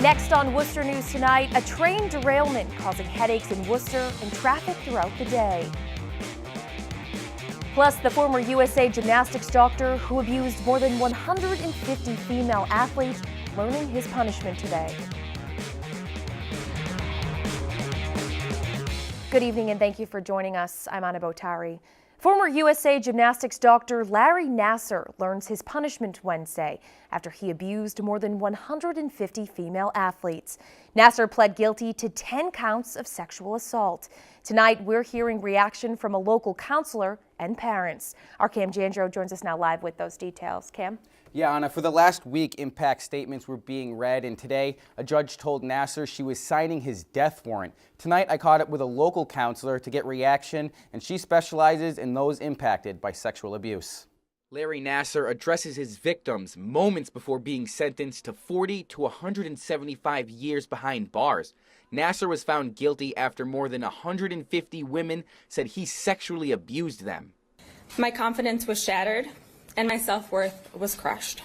Next on Worcester News Tonight, a train derailment causing headaches in Worcester and traffic throughout the day. Plus, the former USA gymnastics doctor who abused more than 150 female athletes learning his punishment today. Good evening and thank you for joining us. I'm Anna Botari. Former USA gymnastics doctor Larry Nassar learns his punishment Wednesday after he abused more than 150 female athletes. Nassar pled guilty to 10 counts of sexual assault. Tonight, we're hearing reaction from a local counselor and parents. Our Cam Jandro joins us now live with those details. Cam? Yeah, Anna, for the last week, impact statements were being read, and today a judge told Nassar she was signing his death warrant. Tonight, I caught up with a local counselor to get reaction, and she specializes in those impacted by sexual abuse. Larry Nassar addresses his victims moments before being sentenced to 40 to 175 years behind bars. Nassar was found guilty after more than 150 women said he sexually abused them. My confidence was shattered and my self-worth was crushed.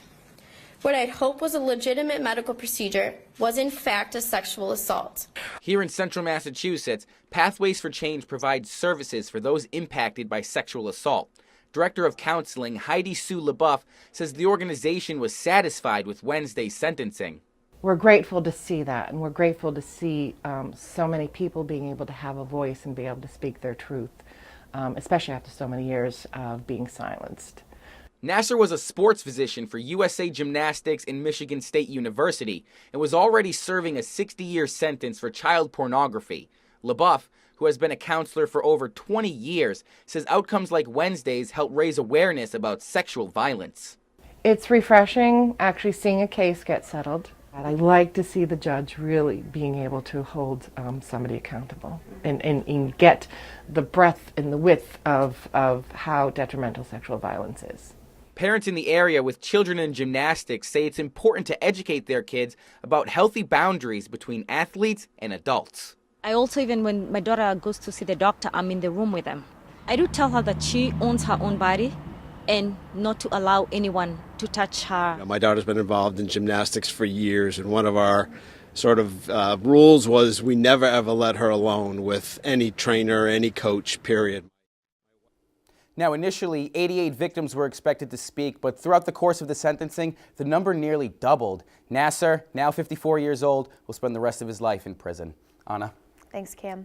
What I'd hoped was a legitimate medical procedure was in fact a sexual assault. Here in central Massachusetts, Pathways for Change provides services for those impacted by sexual assault. Director of Counseling Heidi Sue LaBeouf says the organization was satisfied with Wednesday's sentencing. We're grateful to see that, and we're grateful to see so many people being able to have a voice and be able to speak their truth, especially after so many years of being silenced. Nassar was a sports physician for USA Gymnastics in Michigan State University and was already serving a 60-year sentence for child pornography. LaBeouf, who has been a counselor for over 20 years, says outcomes like Wednesday's help raise awareness about sexual violence. It's refreshing actually seeing a case get settled. I like to see the judge really being able to hold somebody accountable and get the breadth and the width of how detrimental sexual violence is. Parents in the area with children in gymnastics say it's important to educate their kids about healthy boundaries between athletes and adults. I also, even when my daughter goes to see the doctor, I'm in the room with them. I do tell her that she owns her own body and not to allow anyone to touch her. My daughter's been involved in gymnastics for years, and one of our sort of rules was we never ever let her alone with any trainer, any coach, period. Now, initially, 88 victims were expected to speak, but throughout the course of the sentencing, the number nearly doubled. Nassar, now 54 years old, will spend the rest of his life in prison. Anna? Thanks, Cam.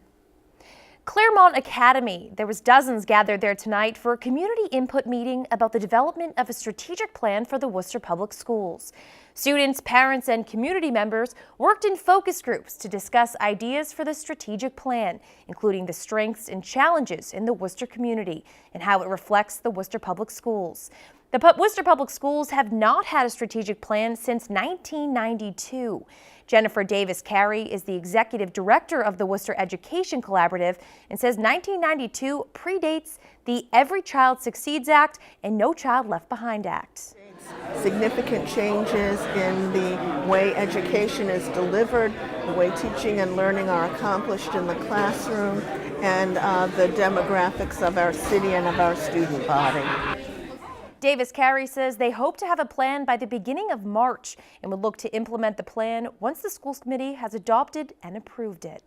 Claremont Academy. There was dozens gathered there tonight for a community input meeting about the development of a strategic plan for the Worcester Public Schools. Students, parents, and community members worked in focus groups to discuss ideas for the strategic plan, including the strengths and challenges in the Worcester community and how it reflects the Worcester Public Schools. The Worcester Public Schools have not had a strategic plan since 1992. Jennifer Davis-Carey is the executive director of the Worcester Education Collaborative and says 1992 predates the Every Child Succeeds Act and No Child Left Behind Act. Significant changes in the way education is delivered, the way teaching and learning are accomplished in the classroom, and the demographics of our city and of our student body. Davis-Carey says they hope to have a plan by the beginning of March and would look to implement the plan once the schools committee has adopted and approved it.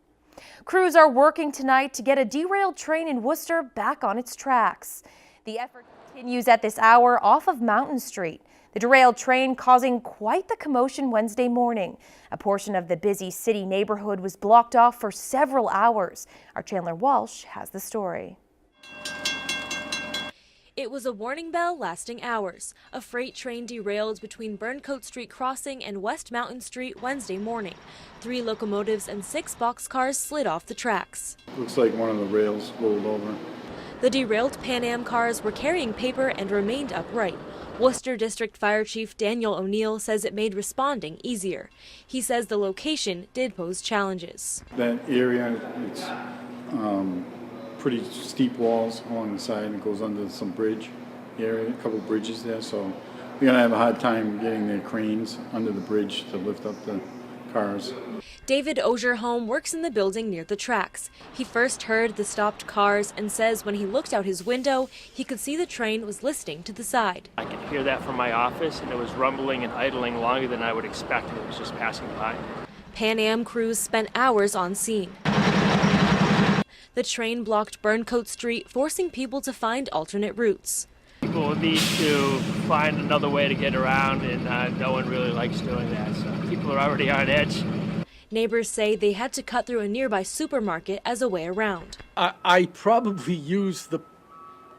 Crews are working tonight to get a derailed train in Worcester back on its tracks. The effort continues at this hour off of Mountain Street. The derailed train causing quite the commotion Wednesday morning. A portion of the busy city neighborhood was blocked off for several hours. Our Chandler Walsh has the story. It was a warning bell lasting hours. A freight train derailed between Burncoat Street Crossing and West Mountain Street Wednesday morning. 3 locomotives and 6 boxcars slid off the tracks. Looks like one of the rails rolled over. The derailed Pan Am cars were carrying paper and remained upright. Worcester District Fire Chief Daniel O'Neill says it made responding easier. He says the location did pose challenges. That area, it's pretty steep walls along the side, and it goes under some bridge area, a couple of bridges there, so we're going to have a hard time getting the cranes under the bridge to lift up the cars. David Ogerholm works in the building near the tracks. He first heard the stopped cars and says when he looked out his window, he could see the train was listing to the side. I could hear that from my office, and it was rumbling and idling longer than I would expect. It was just passing by. Pan Am crews spent hours on scene. The train blocked Burncoat Street, forcing people to find alternate routes. People need to find another way to get around, and no one really likes doing that, so people are already on edge. Neighbors say they had to cut through a nearby supermarket as a way around. I probably use the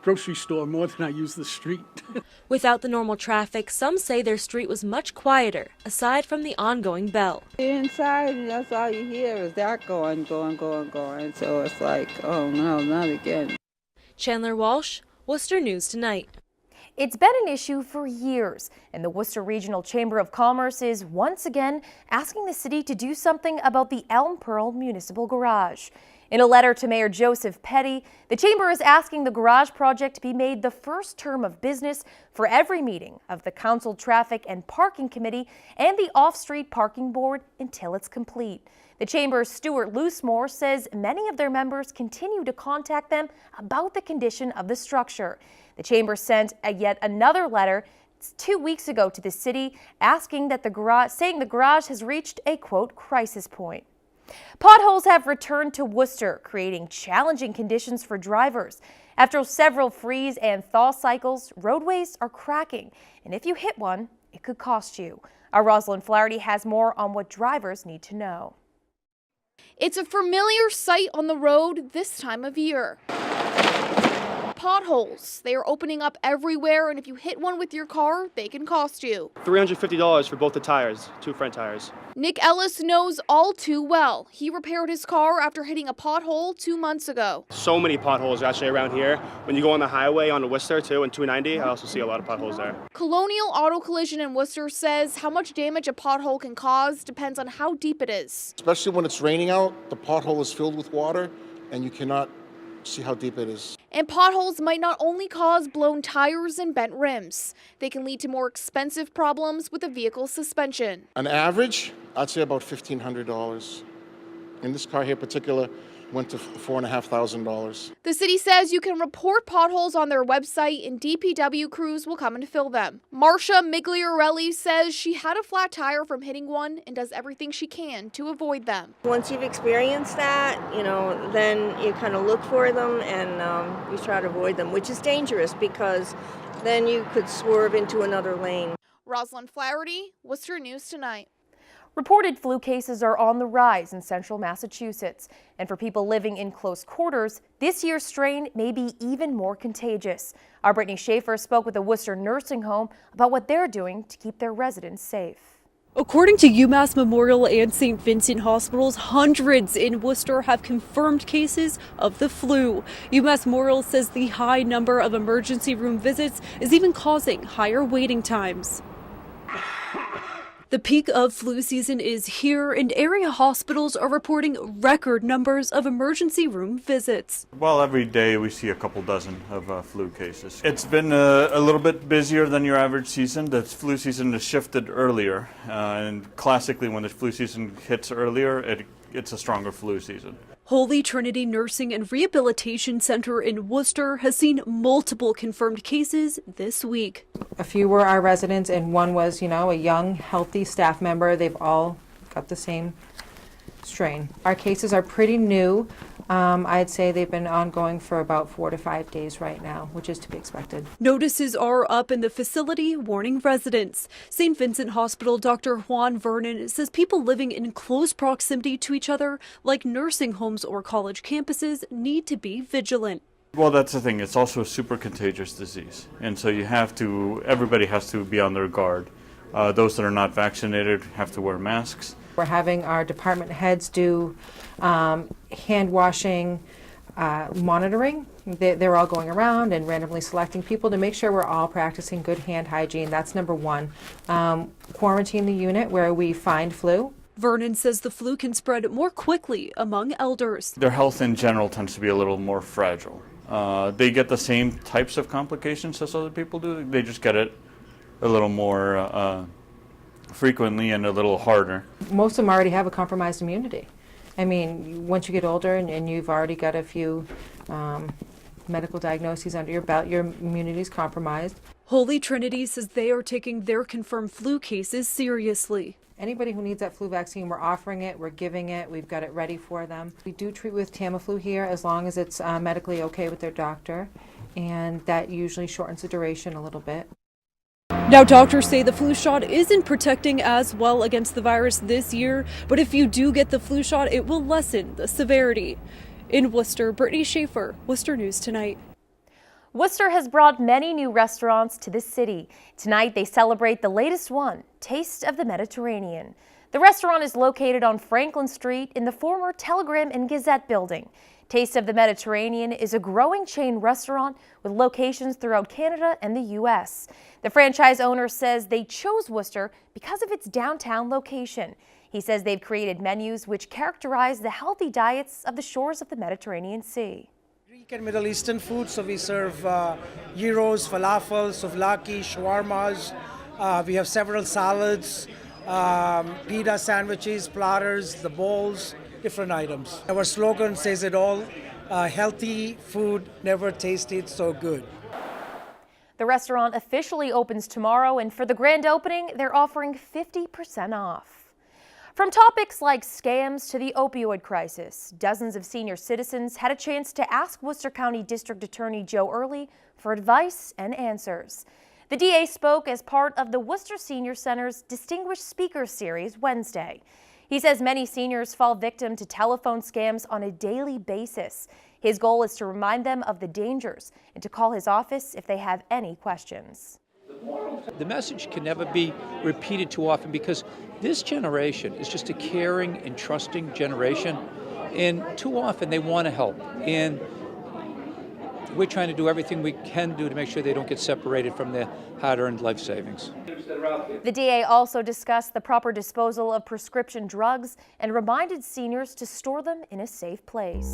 grocery store more than I use the street. Without the normal traffic, some say their street was much quieter, aside from the ongoing bell. Inside, and that's all you hear is that going. So it's like, oh no, not again. Chandler Walsh, Worcester News Tonight. It's been an issue for years, and the Worcester Regional Chamber of Commerce is once again asking the city to do something about the Elm Pearl Municipal Garage. In a letter to Mayor Joseph Petty, the Chamber is asking the garage project to be made the first term of business for every meeting of the Council Traffic and Parking Committee and the Off-Street Parking Board until it's complete. The Chamber's Stuart Loosemore says many of their members continue to contact them about the condition of the structure. The Chamber sent yet another letter 2 weeks ago to the city asking that saying the garage has reached a, quote, crisis point. Potholes have returned to Worcester, creating challenging conditions for drivers. After several freeze and thaw cycles, roadways are cracking, and if you hit one, it could cost you. Our Rosalind Flaherty has more on what drivers need to know. It's a familiar sight on the road this time of year. Potholes. They are opening up everywhere, and if you hit one with your car, they can cost you. $350 for both the tires, 2 front tires. Nick Ellis knows all too well. He repaired his car after hitting a pothole 2 months ago. So many potholes actually around here. When you go on the highway on the Worcester too, and 290, I also see a lot of potholes there. Colonial Auto Collision in Worcester says how much damage a pothole can cause depends on how deep it is. Especially when it's raining out, the pothole is filled with water, and you cannot see how deep it is. And potholes might not only cause blown tires and bent rims. They can lead to more expensive problems with a vehicle's suspension. On average, I'd say about $1,500. In this car here in particular, went to $4,500. The city says you can report potholes on their website and DPW crews will come and fill them. Marcia Migliorelli says she had a flat tire from hitting one and does everything she can to avoid them. Once you've experienced that, then you kind of look for them and you try to avoid them, which is dangerous because then you could swerve into another lane. Rosalind Flaherty, Worcester News Tonight. Reported flu cases are on the rise in central Massachusetts, and for people living in close quarters, this year's strain may be even more contagious. Our Brittany Schaefer spoke with a Worcester nursing home about what they're doing to keep their residents safe. According to UMass Memorial and St. Vincent hospitals, hundreds in Worcester have confirmed cases of the flu. UMass Memorial says the high number of emergency room visits is even causing higher waiting times. The peak of flu season is here, and area hospitals are reporting record numbers of emergency room visits. Well, every day we see a couple dozen of flu cases. It's been a little bit busier than your average season. The flu season has shifted earlier, and classically when the flu season hits earlier, it's a stronger flu season. Holy Trinity Nursing and Rehabilitation Center in Worcester has seen multiple confirmed cases this week. A few were our residents, and one was, a young, healthy staff member. They've all got the same strain. Our cases are pretty new. I'd say they've been ongoing for about 4 to 5 days right now, which is to be expected. Notices are up in the facility warning residents. St. Vincent Hospital Dr. Juan Vernon says people living in close proximity to each other, like nursing homes or college campuses, need to be vigilant. Well, that's the thing. It's also a super contagious disease, and so everybody has to be on their guard. Those that are not vaccinated have to wear masks. We're having our department heads do hand washing monitoring. They're all going around and randomly selecting people to make sure we're all practicing good hand hygiene. That's number one. Quarantine the unit where we find flu. Vernon says the flu can spread more quickly among elders. Their health in general tends to be a little more fragile. They get the same types of complications as other people do. They just get it a little more frequently and a little harder. Most of them already have a compromised immunity. I mean, once you get older and you've already got a few medical diagnoses under your belt, your immunity is compromised. Holy Trinity says they are taking their confirmed flu cases seriously. Anybody who needs that flu vaccine, we're offering it, we're giving it, we've got it ready for them. We do treat with Tamiflu here as long as it's medically okay with their doctor, and that usually shortens the duration a little bit. Now, doctors say the flu shot isn't protecting as well against the virus this year, but if you do get the flu shot, it will lessen the severity. In Worcester, Brittany Schaefer, Worcester News Tonight. Worcester has brought many new restaurants to the city. Tonight, they celebrate the latest one, Taste of the Mediterranean. The restaurant is located on Franklin Street in the former Telegram and Gazette building. Taste of the Mediterranean is a growing chain restaurant with locations throughout Canada and the U.S. The franchise owner says they chose Worcester because of its downtown location. He says they've created menus which characterize the healthy diets of the shores of the Mediterranean Sea. Greek and Middle Eastern food, so we serve gyros, falafel, souvlaki, shawarmas. We have several salads, pita sandwiches, platters, the bowls, different items. Our slogan says it all, healthy food never tasted so good. The restaurant officially opens tomorrow, and for the grand opening, they're offering 50% off. From topics like scams to the opioid crisis, dozens of senior citizens had a chance to ask Worcester County District Attorney Joe Early for advice and answers. The DA spoke as part of the Worcester Senior Center's Distinguished Speakers Series Wednesday. He says many seniors fall victim to telephone scams on a daily basis. His goal is to remind them of the dangers and to call his office if they have any questions. The message can never be repeated too often because this generation is just a caring and trusting generation, and too often they want to help, and we're trying to do everything we can do to make sure they don't get separated from their hard-earned life savings. The DA also discussed the proper disposal of prescription drugs and reminded seniors to store them in a safe place.